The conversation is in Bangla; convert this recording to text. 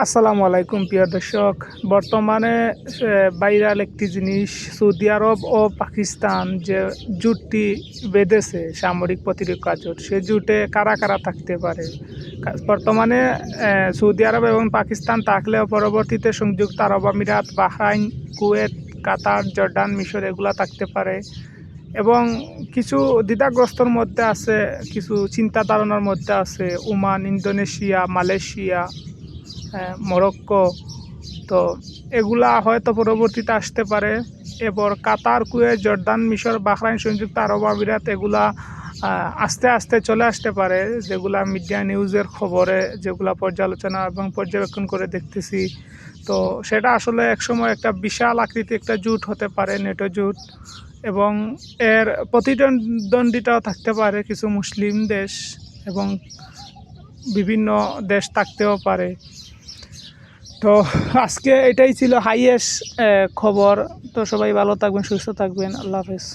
আসসালামু আলাইকুম প্রিয় দর্শক। বর্তমানে ভাইরাল একটি জিনিস, সৌদি আরব ও পাকিস্তান যে জোটটি বেঁধেছে, সামরিক প্রতিরক্ষা জোট, সে জোটে কারা কারা থাকতে পারে। বর্তমানে সৌদি আরব এবং পাকিস্তান থাকলেও পরবর্তীতে সংযুক্ত আরব আমিরাত, বাহরাইন, কুয়েত, কাতার, জর্ডান, মিশর এগুলা থাকতে পারে। এবং কিছু দ্বিধাগ্রস্তর মধ্যে আছে, কিছু চিন্তা ধারণার মধ্যে আছে ওমান, ইন্দোনেশিয়া, মালয়েশিয়া, মরক্কো। তো এগুলা হয়তো পরবর্তীতে আসতে পারে। এবার কাতার, কুয়েত, জর্দান, মিশর, বাহরাইন, সংযুক্ত আরব আমিরাত এগুলা আস্তে আস্তে চলে আসতে পারে, যেগুলা মিডিয়া নিউজের খবরে যেগুলা পর্যালোচনা এবং পর্যবেক্ষণ করে দেখতেছি। তো সেটা আসলে একসময় একটা বিশাল আকৃতি একটা জোট হতে পারে, নেটো জোট। এবং এর প্রতিদ্বন্দ্বিতাও থাকতে পারে কিছু মুসলিম দেশ এবং বিভিন্ন দেশ থাকতেও পারে। তো আজকে এটাই ছিল হাইয়েস্ট খবর। তো সবাই ভালো থাকবেন, সুস্থ থাকবেন। আল্লাহ হাফেজ।